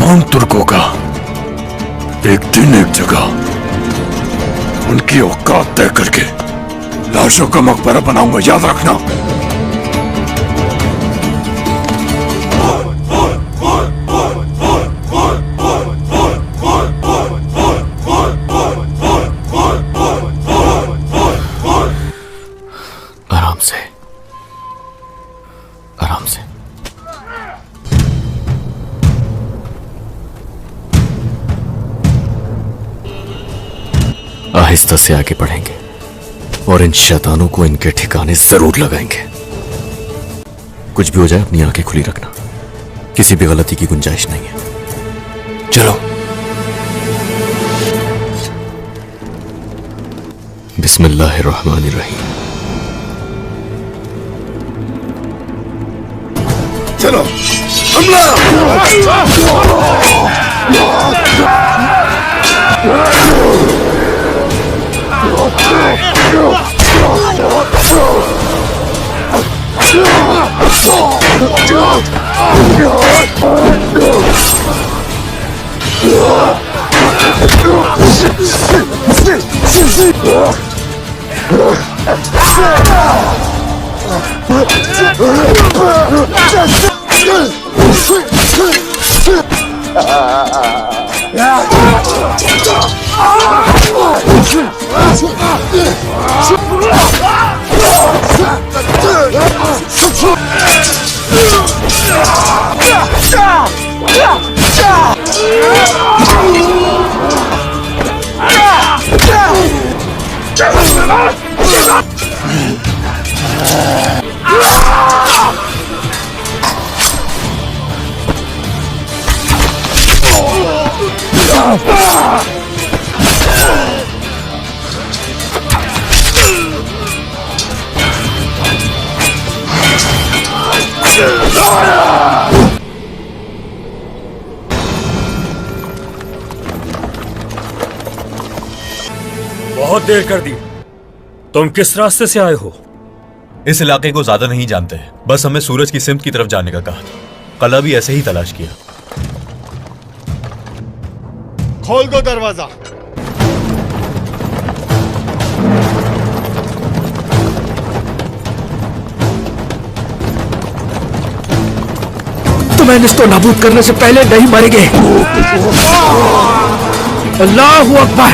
तमाम तुर्कों का एक दिन एक जगह उनकी औकात तय करके लाशों का मकबरा बनाऊंगा, याद रखना। आराम से, आराम से। आहिस्ता से आगे बढ़ेंगे और इन शैतानों को इनके ठिकाने जरूर लगाएंगे। कुछ भी हो जाए अपनी आंखें खुली रखना, किसी भी गलती की गुंजाइश नहीं है। चलो। बिस्मिल्लाहिर्रहमानिर्रहीम। चलो हमला। बहुत देर कर दी। तुम किस रास्ते से आए हो? इस इलाके को ज्यादा नहीं जानते, बस हमें सूरज की सिमत की तरफ जाने का कहा था। कल भी ऐसे ही तलाश किया। खोल दो दरवाजा। तुम्हें इसको नाबूद करने से पहले नहीं मरेंगे। अल्लाहू अकबर।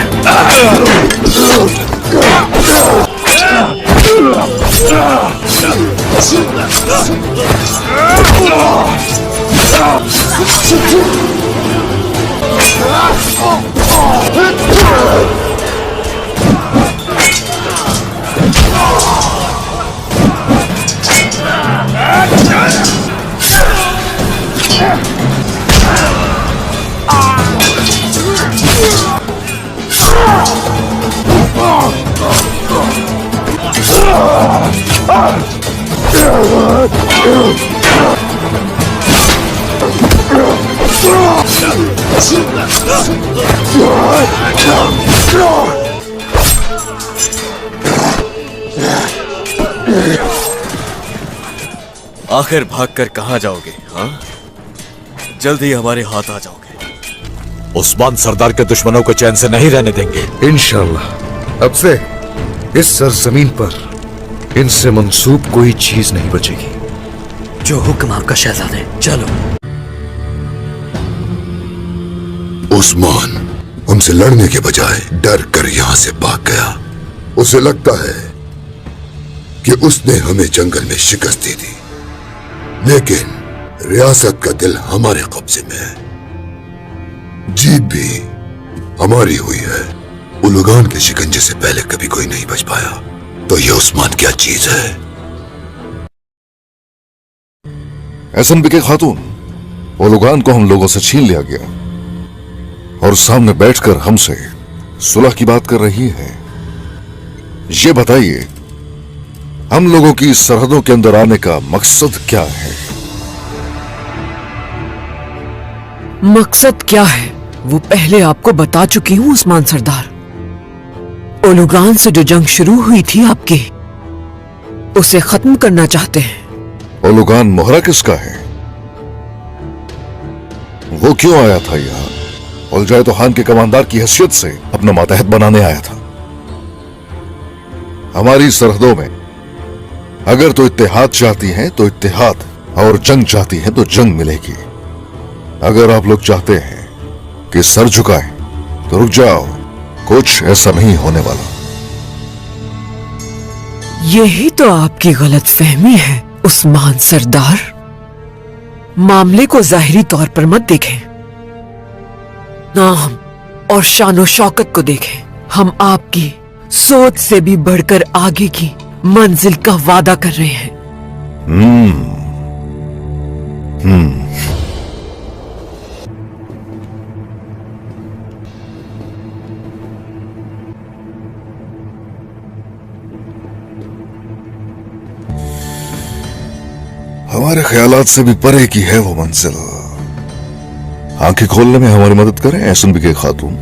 आखिर भागकर कहां जाओगे? हाँ, जल्दी हमारे हाथ आ जाओगे। उस्मान सरदार के दुश्मनों को चैन से नहीं रहने देंगे। इंशाअल्लाह अब से इस सरजमीन पर इनसे मंसूब कोई चीज नहीं बचेगी। जो हुक्म आपका शहजादे। चलो। उस्मान हमसे लड़ने के बजाय डर कर यहां से भाग गया। उसे लगता है कि उसने हमें जंगल में शिकस्त दी थी, लेकिन रियासत का दिल हमारे कब्जे में है। जीत भी हमारी हुई है। उलुगान के शिकंजे से पहले कभी कोई नहीं बच पाया, तो ये उस्मान क्या चीज है? एहसन बिके खातून, उलुगान को हम लोगों से छीन लिया गया और सामने बैठकर हमसे सुलह की बात कर रही है। ये बताइए, हम लोगों की सरहदों के अंदर आने का मकसद क्या है? मकसद क्या है वो पहले आपको बता चुकी हूं उस्मान सरदार। ओलुगान से जो जंग शुरू हुई थी आपकी, उसे खत्म करना चाहते हैं। ओलुगान मोहरा किसका है? वो क्यों आया था यहाँ? उलझाए तो खान के कमांडर की हैसियत से अपना मातहत बनाने आया था। हमारी सरहदों में अगर तो इत्तेहाद चाहती हैं तो इत्तेहाद, और जंग चाहती हैं तो जंग मिलेगी। अगर आप लोग चाहते हैं कि सर झुकाएं तो रुक जाओ, कुछ ऐसा नहीं होने वाला। यही तो आपकी गलतफहमी है उस्मान सरदार। मामले को जाहिरी तौर पर मत देखें, नाम और शानो शौकत को देखें। हम आपकी सोच से भी बढ़कर आगे की मंजिल का वादा कर रहे हैं। हमारे ख्यालात से भी परे की है वो मंजिल। आंखें खोलने में हमारी मदद करें एहसन बिके खातून।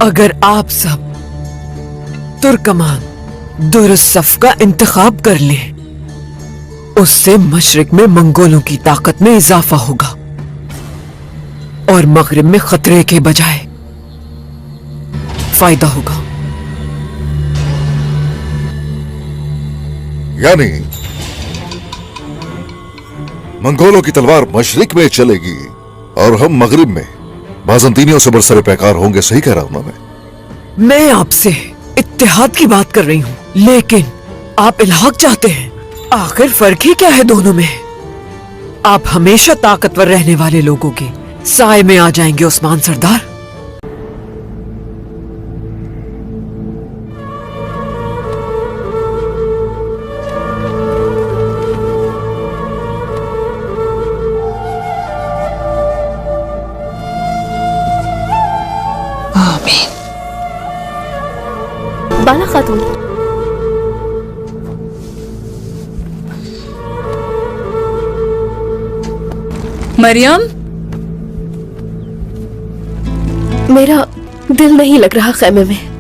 अगर आप सब तुर्कमान दुरुस्सफ का इंतखाब कर लें, उससे मशरिक में मंगोलों की ताकत में इजाफा होगा और मगरिब में खतरे के बजाय फायदा होगा। यानी मंगोलों की तलवार मशरिक में चलेगी और हम मगरिब में बाजंतीनियों से बरसरे पैकार होंगे। सही कह रहा हूं ना मैं आपसे इत्तेहाद की बात कर रही हूं, लेकिन आप इल्हाक चाहते हैं। आखिर फर्क ही क्या है दोनों में? आप हमेशा ताकतवर रहने वाले लोगों के साए में आ जाएंगे उस्मान सरदार। बाला खातून, मरियम, मेरा दिल नहीं लग रहा खैमे में।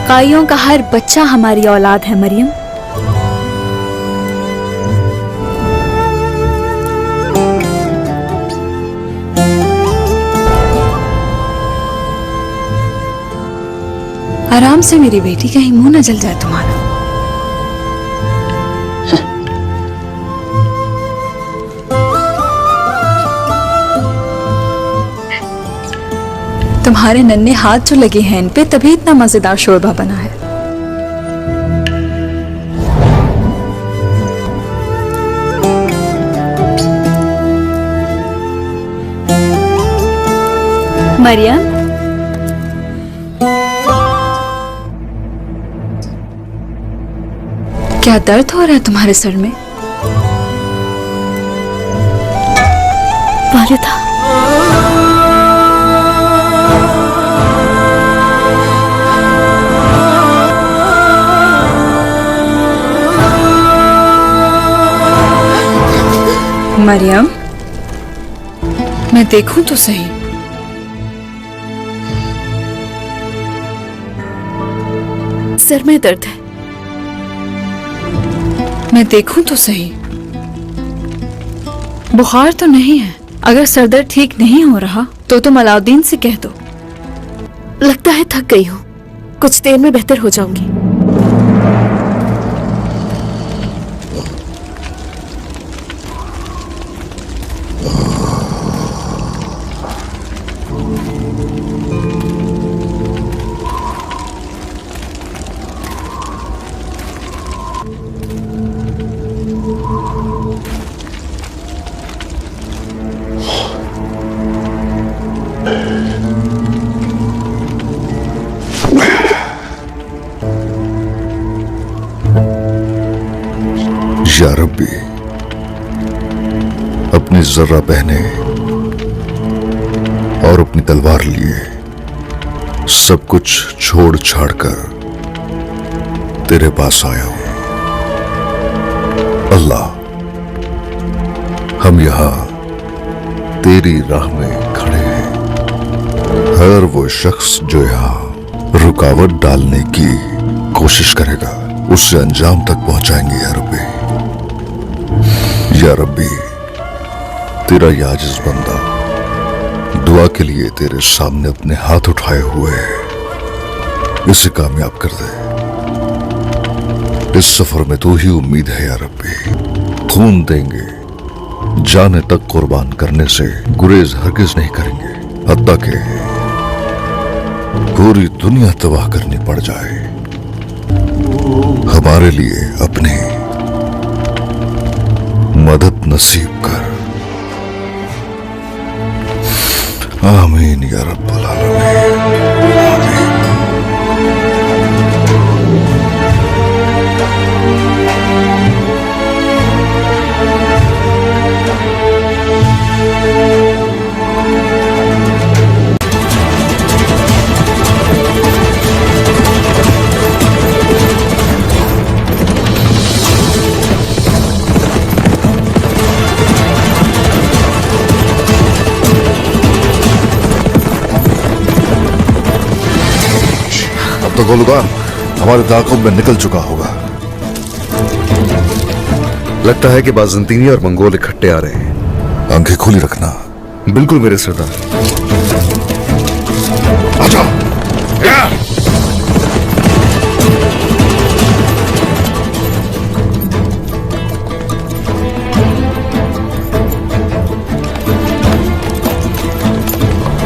काइयों का हर बच्चा हमारी औलाद है मरियम। आराम से मेरी बेटी, कहीं मुंह न जल जाए तुम्हारा। तुम्हारे नन्हे हाथ जो लगे हैं इन पे, तभी इतना मजेदार शोरबा बना है। मरियम, क्या दर्द हो रहा है तुम्हारे सर में? वालिदा, मरियम, मैं देखूं तो सही। सर में दर्द है। मैं देखूं तो सही। बुखार तो नहीं है। अगर सर दर्द ठीक नहीं हो रहा तो तुम अलाउद्दीन से कह दो। लगता है थक गई हूँ, कुछ देर में बेहतर हो जाऊंगी। या रब्बी, अपनी जर्रा पहने और अपनी तलवार लिए सब कुछ छोड़ छाड़ कर तेरे पास आया हूं। अल्लाह हम यहाँ तेरी राह में खड़े हैं। हर वो शख्स जो यहाँ रुकावट डालने की कोशिश करेगा उससे अंजाम तक पहुंचाएंगे या रब्बी। या रब्बी, तेरा ये आजिज बंदा दुआ के लिए तेरे सामने अपने हाथ उठाए हुए है, इसे कामयाब कर दे। इस सफर में तू ही उम्मीद है या रब्बी। खून देंगे, जाने तक कुर्बान करने से गुरेज हरगिज नहीं करेंगे, हत्ता के पूरी दुनिया तबाह करनी पड़ जाए। हमारे लिए अपनी मदद नसीब कर। आमीन या रब्बल आलमीन। आमीन। तो गोलुगान हमारे ताक़ुब में निकल चुका होगा। लगता है कि बाज़ंतीनी और मंगोल इकट्ठे आ रहे हैं। आंखें खुली रखना। बिल्कुल मेरे सरदार। आजा।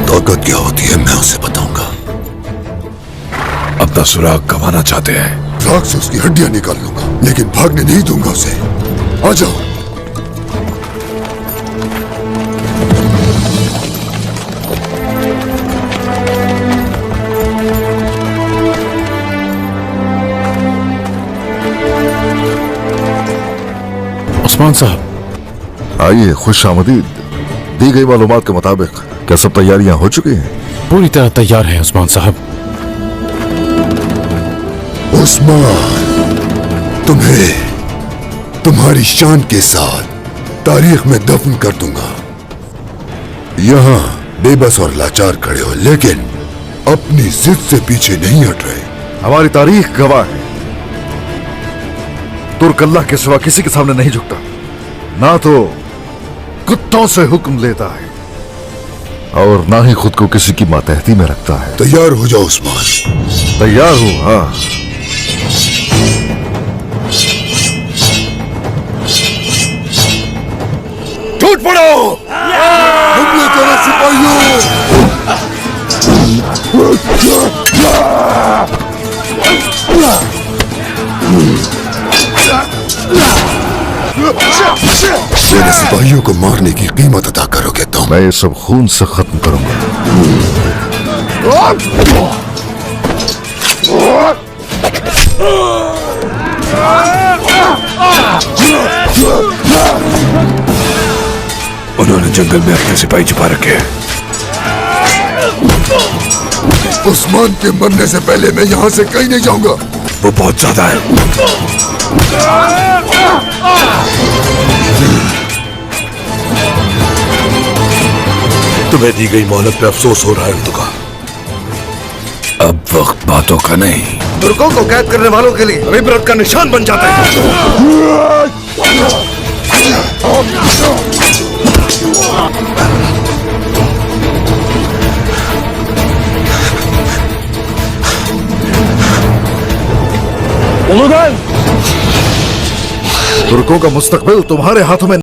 ताकत क्या होती है मैं उसे बताऊंगा। अपना सुराग गंवाना चाहते हैं। राख से उसकी हड्डियां निकाल लूंगा, लेकिन भागने नहीं दूंगा उसे। आ जाओ। उस्मान साहब। आइए, खुश आमदीद। दी गई मालूमात के मुताबिक क्या सब तैयारियां हो चुकी हैं? पूरी तरह तैयार है उस्मान साहब। उस्मान, तुम्हें तुम्हारी शान के साथ तारीख में दफन कर दूंगा। यहां बेबस और लाचार खड़े हो, लेकिन अपनी जिद से पीछे नहीं हट रहे। हमारी तारीख गवाह है, तुर्क अल्लाह के सिवा किसी के सामने नहीं झुकता, ना तो कुत्तों से हुक्म लेता है और ना ही खुद को किसी की मातहती में रखता है। तैयार हो जाओ उस्मान। तैयार हूं, हाँ। टूट पड़ो! हमले करो सिपाहियों! मेरे सिपाहियों को मारने की कीमत अदा करोगे तुम। मैं ये सब खून से खत्म करूंगा। उन्होंने जंगल में अपने सिपाही छुपा रखे हैं। उस्मान के मरने से पहले मैं यहाँ से कहीं नहीं जाऊंगा। वो बहुत ज्यादा है। तुम्हें दी गई मोहलत पे अफसोस हो रहा है तुका। अब वक्त बातों का नहीं, तुर्कों को कैद करने वालों के लिए इबरत का निशान बन जाता है। तुर्कों का मुस्तकबिल तुम्हारे हाथों में